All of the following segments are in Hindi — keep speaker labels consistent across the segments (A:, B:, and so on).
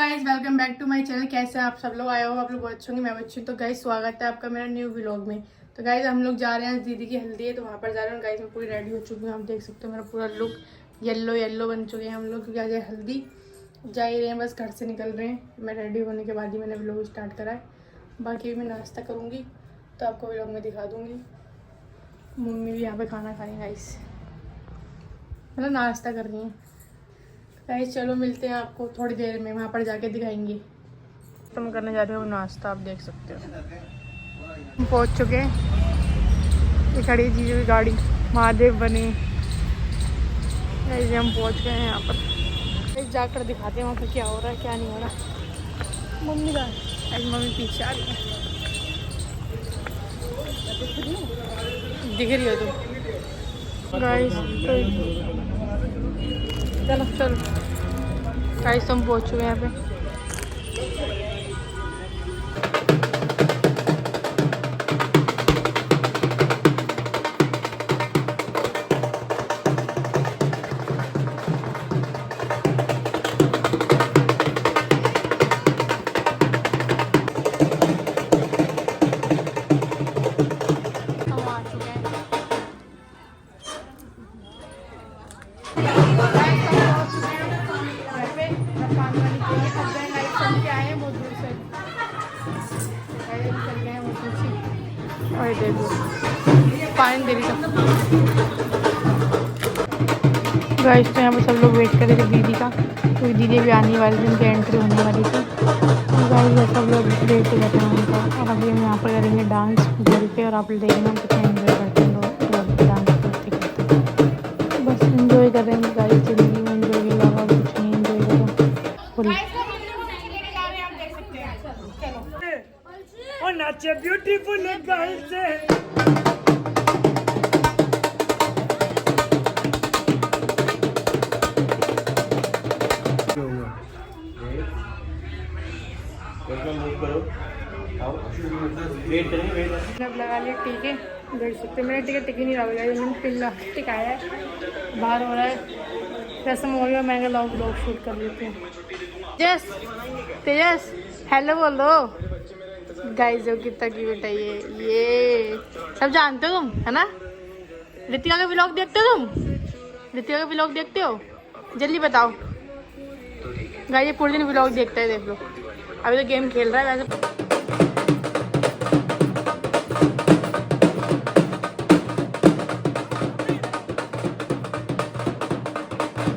A: Guys welcome back to my channel. कैसे हैं आप सब लोग? आए हो आप लोग बहुत अच्छे होंगे, मैं अच्छी हूँ। तो गाइस स्वागत है आपका मेरा न्यू व्लॉग में। तो गाइस हम लोग जा रहे हैं, दीदी की हल्दी है तो वहाँ पर जा रहे हैं। गाइस मैं पूरी रेडी हो चुकी हूँ, आप देख सकते हो मेरा पूरा लुक येलो येलो बन चुके हैं हम लोग, क्योंकि आज हल्दी जा ही रहे हैं, बस घर से निकल रहे हैं। मैं रेडी होने के बाद ही मैंने व्लॉग स्टार्ट करा है। बाकी मैं नाश्ता करूँगी तो आपको व्लॉग में दिखा दूँगी। मम्मी भी यहाँ पर खाना खाएँ गाइस, मतलब नाश्ता कर रही हैं। गाइस चलो मिलते हैं आपको थोड़ी देर में, वहाँ पर जाके दिखाएंगे। तो हम करने जा रहे हो नाश्ता, आप देख सकते हो। हम पहुँच चुके हैं, ये खड़ी जीजू की गाड़ी महादेव बनी। ऐसे हम पहुँच गए हैं यहाँ पर, जाकर दिखाते हैं वहाँ पर क्या हो रहा है क्या नहीं हो रहा। मम्मी का मम्मी पीछे आ रही है, दिख रही हो तुम गाइस। चलो चलो गाइस हम पहुँच चुके हैं यहाँ पे। और देखो पानी दे रही था गाइस। तो यहाँ पर सब लोग वेट कर रहे थे दीदी का, क्योंकि दीदी भी आने वाली थी, उनकी एंट्री होने वाली थी। तो गाइस सब लोग वेट कर रहे थे उनका। और अभी हम यहाँ पर करेंगे डांस घर पे, और आप देखेंगे हम कितना एंजॉय करते हैं लोग डांस करते करते। बस एंजॉय कर रहे हैं गाइस, ज़िंदगी में एंजॉय के अलावा कुछ नहीं एंजॉय करो।
B: और नाचे ब्यूटीफुल गर्ल्स
A: लगा लिया टीके, देख सकते मेरा टिकट टिक ही नहीं रहा है। पिल्ला टिकाया है, बाहर हो रहा है रसम हो गया। मैं लोग शूट कर लेते हैं। तेजस तेजस हेलो बोलो गाइस, जो कितना क्यूट है ये सब जानते हो तुम, है ना? रितिका का व्लॉग देखते हो तुम? रितिका का व्लॉग देखते हो? जल्दी बताओ गाइस, ये पूरे दिन व्लॉग देखता है, देख लो। अभी तो गेम खेल रहा है वैसे।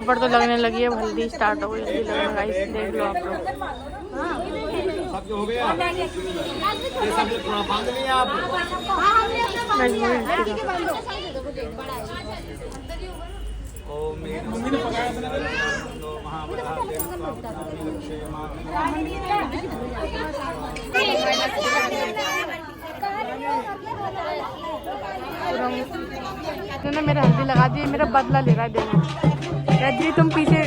A: ऊपर तो लगने लगी है, हल्दी स्टार्ट हो गई, हल्दी लगने गाइस, देख लो आप लोग।
B: हो गया ये सब थोड़ा बांध लिया आप। मम्मी ने पकाया वहाँ उन्होंने मेरे हल्दी लगा दी, मेरा बदला ले रहा है। देखो रजनी तुम पीछे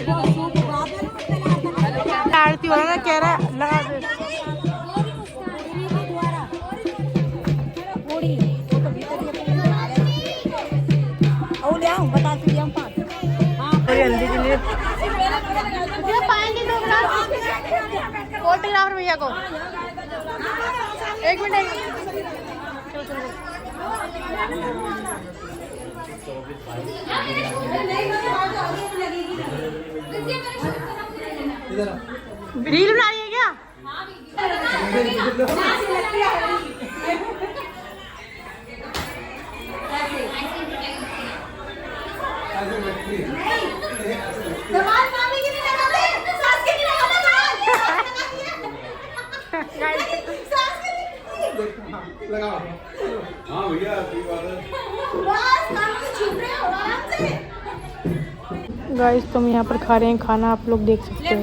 B: आरती वाला ना कह रहा है लगा दे। हल्दी के लिए फोटोग्राफर भैया को एक मिनट रील बना रही है क्या? हाँ भैया
A: गाइस तुम यहाँ पर खा रहे हैं खाना, आप लोग देख सकते हो।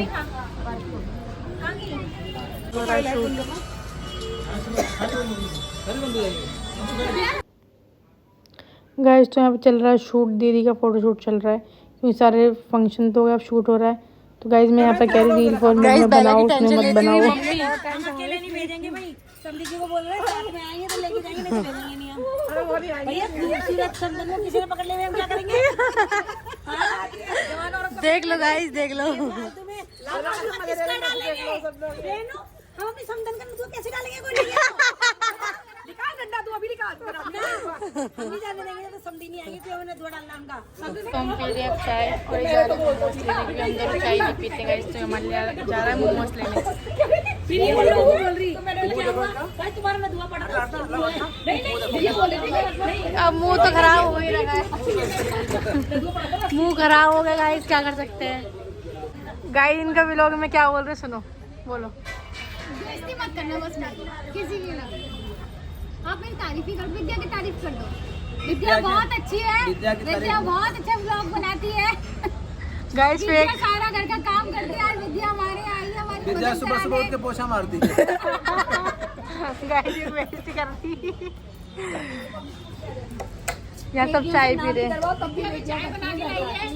A: गाइस तो यहाँ पे चल रहा है शूट, दीदी का फोटो शूट चल रहा है, क्योंकि सारे फंक्शन तो अब शूट हो रहा है। तो गाइस मैं यहाँ पे कह रही रील फॉर मी में बनाओ, उसमें मत बनाओ।
C: समधी जी को बोल रहे हैं साथ में आएंगे तो लेके जाएंगे, नहीं तो ले जाएंगे नहीं हम। अरे वो नहीं आएंगे भैया, खूबसूरत समधन को किसी ने पकड़ ले हम क्या करेंगे? हाँ, जवान औरत
A: देख लो गाइस, देख लो।
C: तुम्हें किसका डालेंगे? रेनू, हम अपनी समधन का दूध कैसे डालेंगे? कोई नहीं है। निकाल डंडा तू अभी निकाल। हम नहीं जाने देंगे तो समधी नहीं आएंगे, क्यों उन्हें धुआं डालना हमका।
A: तो हम पी रहे अब चाय और जा रहे हैं मोमोज लेने, क्योंकि हम दोनों चाय नहीं पीते गाइस, तो हमारे लिए जा रहा है मोमोज लेने।
C: फिर ये बोल रही तो मैंने क्या हुआ? भाई तुम्हारा ना धुआं पड़ रहा है। नहीं ये बोले थे
A: अब मुंह तो खराब हो ही रहा है, मुंह खराब हो गया गाइस, क्या कर सकते हैं। गाइस इनका व्लॉग में क्या बोल रहे सुनो, बोलो।
D: बेइज्जती मत करना बस मेरी, किसी की ना। आप मेरी तारीफ ही करो, विद्या की तारीफ कर दो। विद्या बहुत अच्छी है, विद्या बहुत अच्छा व्लॉग बनाती है।
A: गाइस
D: विद्या
A: फेक
D: सारा घर का काम करती है। आज विद्या हमारे यहाँ आई है, हमारी
B: विद्या सुबह सुबह उठ के पोछा मारती है।
A: गाइस ये बेइज्जती करती। यहाँ सब चाय पी रहे हैं।
D: चाय बना के लाई है,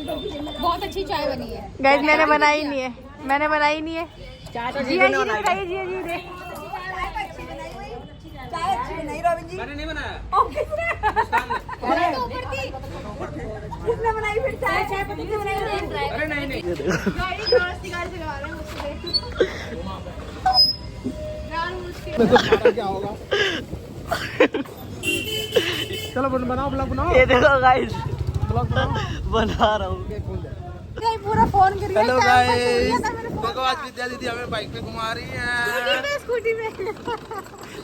D: बहुत अच्छी चाय बनी है।
A: गाइस मैंने बनाई नहीं है, मैंने बनाई नहीं है। जिया जी ने बनाई, जिया जी ने।
B: मैंने नहीं बनाया।
C: किसने बनाई फिर चाय? चाय पत्ती किसने बनाई?
B: अरे नहीं नहीं। क्या होगा? चलो बनाओ, ब्लॉग बनाओ।
E: ये देखो गाइस,
B: ब्लॉग बनाओ।
E: बना रहा हूँ।
C: पूरा फोन कर
B: हेलो गाइस, देखो आज विद्या दीदी हमें बाइक पे घुमा रही है।
A: स्कूटी में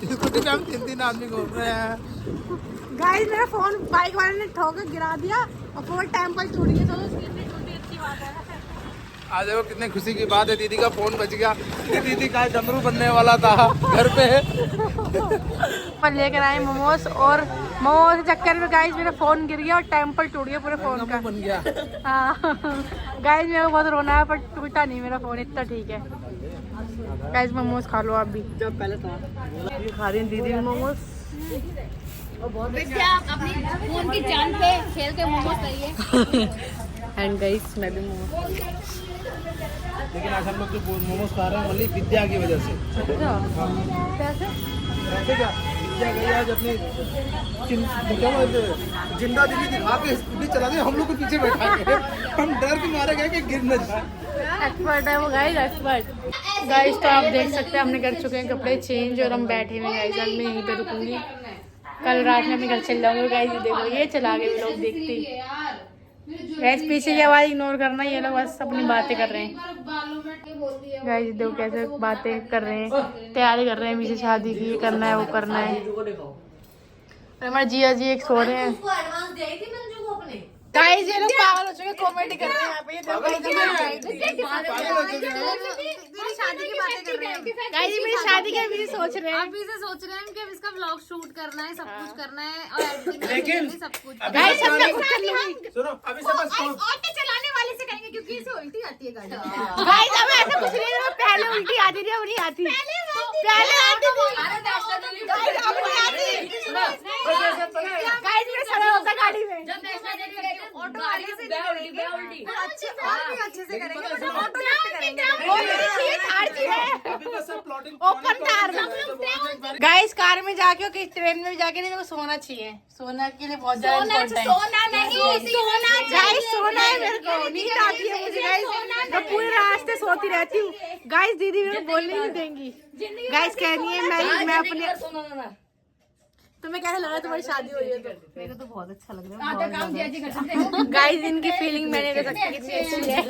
B: स्कूटी पे हम 3 आदमी घूम रहे हैं।
A: गाइस मेरा फोन बाइक वाले ने ठोक के गिरा दिया और पूरा टेम्पल टूट गया, तो उसकी इतनी छोटी अच्छी बात है।
B: आज देखो कितने खुशी की बात है, दीदी का फोन बच गया। दीदी का डमरू बनने वाला था घर पे।
A: पर लेकर आए मोमोज, और मोमोज के चक्कर में गाइस मेरा फोन गिर गया और टेम्पल टूट गया पूरे फोन का।
B: बन गया।
A: हाँ गाइस मेरे को बहुत रोना है, पर टूटा नहीं मेरा फोन, इतना ठीक है। गाइस मोमोज खा लो आप भी।
E: जब पहले था ये खा रही है दीदी मोमोज।
D: विद्या अपनी फोन की जान पे खेल के मोमोज लाइए।
A: एंड गाइस मैं भी मोमोज।
B: लेकिन आज हम लोग जो मोमोज खा रहे हैं ओनली विद्या की वजह से।
A: कैसे?
B: ऐसे क्या? विद्या गई आज अपनी जिंदा दिली दिखा के स्कूटी चला दी, हम लोग को पीछे बैठा के। हम डर के मारे गए कि गिर न जाए।
A: एक्सपर्ट है वो गाइस, एक्सपर्ट। गाइस तो आप देख सकते हैं हमने कर चुके हैं कपड़े चेंज और हम बैठे हुए गाइस। आज मैं यहीं पे रुकूंगी, कल रात में अपने घर चल जाऊंगी। गाइस ये देखो, ये चला गए लोग देखते ही। गाइस पीछे की आवाज इग्नोर करना, ये लोग बस अपनी बातें कर रहे हैं। गाइस देखो कैसे बातें कर रहे हैं, तैयारी कर रहे हैं पीछे शादी की, ये करना है वो करना है। और हमारे जिया जी एक सो रहे हैं। गाइस ये लोग पागल हो चुके, कॉमेडी कर रहे हैं यहाँ पे। ये देखो शादी की बातें कर रहे हैं। गाइस मेरी शादी के अभी सोच रहे हैं,
D: अभी से सोच रहे हैं कि अब इसका व्लॉग शूट करना है, सब कुछ करना है और एडिटिंग
B: लेकिन
D: सब कुछ।
A: गाइस सब कुछ कर लूंगी।
B: सुनो अभी से बस
D: ऑटो चलाने वाले से करेंगे, क्योंकि इसे उल्टी आती है गाड़ी।
A: गाइस अब ऐसा कुछ नहीं है, पहले उल्टी आती थी अब नहीं आती। पहले आती थी, गाइस अब नहीं आती। गाइस मेरा सर होता गाड़ी में।
D: ऑटो वाले से उल्टी
C: अच्छे से करेंगे।
B: अभी बस सब plotting
A: open car. Guys car में जाके और ट्रेन में भी जाके नहीं, मेरे को सोना चाहिए। सोना के लिए बहुत ज्यादा इम्पोर्टेंट है।
D: सोना नहीं, सोना
A: गाइस सोना है मेरे को, नींद आती है मुझे गाइस, मैं पूरे रास्ते सोती रहती हूँ। गाइस दीदी मेरे को बोलने नहीं देंगी। गाइस कह रही है मैं अपने। तुम्हें कैसा लग रहा है तुम्हारी शादी हो रही है? तो
E: मेरे को तो बहुत अच्छा लग रहा है।
A: गाइस इनकी फीलिंग मैंने दे सकती कितनी अच्छी है।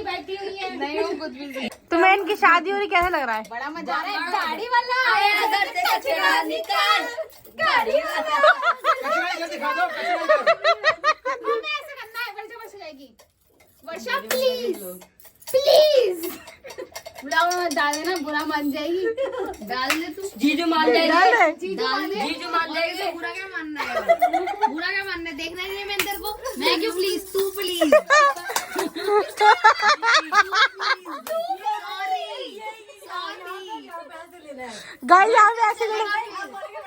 D: बैठी हुई है, नहीं हो कुछ भी।
A: तुम्हें इनकी शादी हो रही कैसा लग रहा है?
D: बड़ा मजा आ रहा है। गाड़ी वाला आया, कचरा निकाल, गाड़ी वाला।
B: जल्दी खा दो, कचरा
D: हमें ऐसे करना है, वर्षा बच जाएगी। वर्षा प्लीज प्लीज ब्लॉग में डाल देना, बुरा मान जाएगी। डाल दे तू।
E: जीजू मान जाएगी,
D: जीजू मान जाएगी तो बुरा क्या मानना है? बुरा क्या मानना है? देखना नहीं है मैं तेरे को। मैं क्यों प्लीज, तू प्लीज।
A: गाइस यहाँ पे ऐसे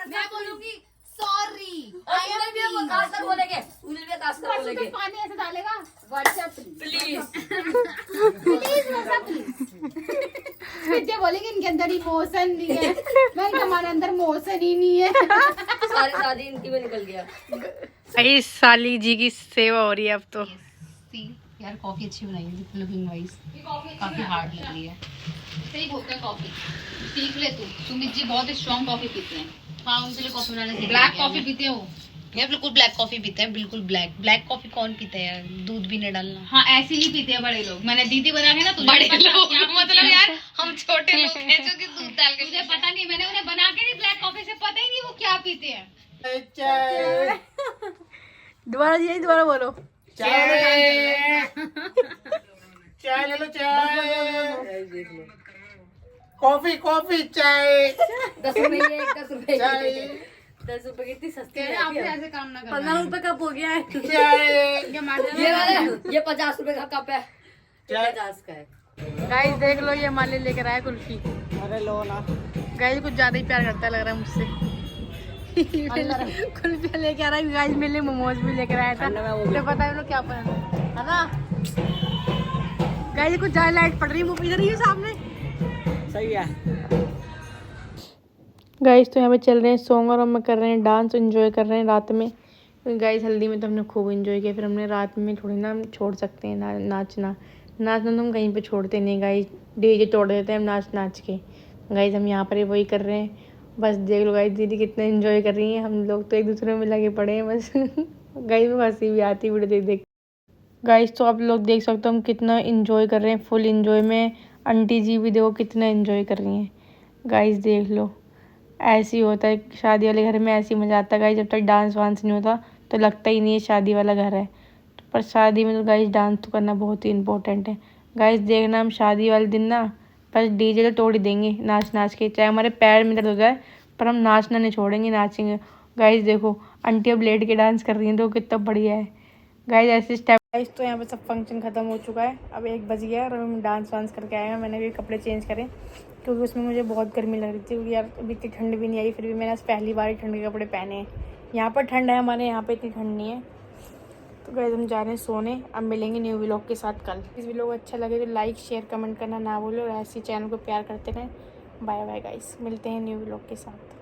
D: मैं बोलूंगी सॉरी।
E: बोलेंगे बोलेंगे
D: पानी ऐसे डालेगा, Varsha please
E: please.
D: Please, Varsha please. Vidya बोलेगी इनके अंदर इमोशन नहीं है। मैं हमारे अंदर मोशन ही नहीं है।
E: सारी शादी इनकी में निकल गया।
A: भाई साली जी की सेवा हो रही है अब तो।
D: यार कॉफी अच्छी बनाई है लुकिंग वाइज, काफी हार्ड लग रही है। सही बोलते हैं कॉफी सीख ले तू। सुमित जी बहुत स्ट्रॉन्ग कॉफी पीते हैं। हाँ उनके लिए कॉफी बनाना सीख। ब्लैक कॉफी पीते हो? ये बिल्कुल ब्लैक कॉफी पीते हैं, बिल्कुल ब्लैक। ब्लैक कॉफी कौन पीता है यार, दूध भी नहीं डालना। हाँ ऐसे ही पीते हैं बड़े लोग। मैंने दीदी बना के ना, बड़े लोग मतलब यार हम छोटे लोग हैं जो कि दूध डाल के। मुझे पता नहीं, मैंने उन्हें बना के नहीं, ब्लैक कॉफी से पता ही नहीं वो क्या पीते हैं।
A: दोबारा यही दोबारा बोलो।
B: चाय ले लो, चाय। कॉफी कॉफी चाय।
E: 10 रुपए ये 10 रुपए
B: चाय
E: 10 रुपए कितनी सस्ती है।
D: आपने ऐसे काम ना
E: 15 रुपए कप हो गया है।
B: चाय
E: ये वाला ये 50 रुपए का कप है, ये 50 का है।
A: गाइस देख लो ये हमारे लिए लेकर आया कुल्फी।
B: अरे लो ना।
A: गाइस कुछ ज्यादा ही प्यार करता लग रहा है मुझसे। कुल्फी लेके आ रहा है गाइस, मेरे लिए मोमोज भी लेकर आया था। तो पता है लोग क्या पसंद है ना। गाइस कुछ ज्यादा लाइट पड़ रही है, वो इधर ही है सामने।
B: सही है।
A: गाइस तो यहाँ पे चल रहे हैं सॉन्ग और हम कर रहे हैं डांस, एंजॉय कर रहे हैं रात में। गाइस हल्दी में तो हमने खूब एंजॉय किया, फिर हमने रात में थोड़ी ना हम छोड़ सकते हैं नाचना तो हम कहीं पे छोड़ते नहीं गाइस, डीजे तोड़ देते हैं हम नाच के। गाइस हम यहाँ पर ही वही कर रहे हैं। बस देख लो गाइस दीदी कितना एंजॉय कर रही हैं, हम लोग तो एक दूसरे में लगे पड़े हैं बस। गाइस में हंसी भी आती वीडियो देख। गाइस तो आप लोग देख सकते हो हम कितना एंजॉय कर रहे हैं, फुल एंजॉय में। आंटी जी भी देखो कितना एंजॉय कर रही हैं। गाइस देख लो ऐसे ही होता है शादी वाले घर में, ऐसे ही मज़ा आता है गाइस। जब तक डांस वांस नहीं होता तो लगता ही नहीं है शादी वाला घर है, पर शादी में तो गाइस डांस तो करना बहुत ही इम्पोर्टेंट है। गाइस देखना हम शादी वाले दिन ना बस डीजे तो तोड़ ही देंगे नाच के, चाहे हमारे पैर में दर्द हो जाए पर हम नाचना नहीं छोड़ेंगे, नाचेंगे। गाइस देखो आंटी अब लेट के डांस कर रही हैं तो कितना बढ़िया है गाइस ऐसे स्टेप। गाइस तो यहाँ पे सब फंक्शन खत्म हो चुका है, अब 1 बज गया और हम डांस वांस करके आए हैं। मैंने भी कपड़े चेंज करे क्योंकि उसमें मुझे बहुत गर्मी लग रही थी, क्योंकि यार अभी इतनी ठंड भी नहीं आई, फिर भी मैंने पहली बार ही ठंड के कपड़े पहने हैं। यहाँ पर ठंड है, हमारे यहाँ पे इतनी ठंड नहीं है। तो गाइस हम जा रहे हैं सोने, अब मिलेंगे न्यू व्लॉग के साथ कल। इस व्लॉग अच्छा लगे तो लाइक शेयर कमेंट करना ना भूलो और ऐसे चैनल को प्यार करते रहें। बाय बाय गाइस, मिलते हैं न्यू व्लॉग के साथ।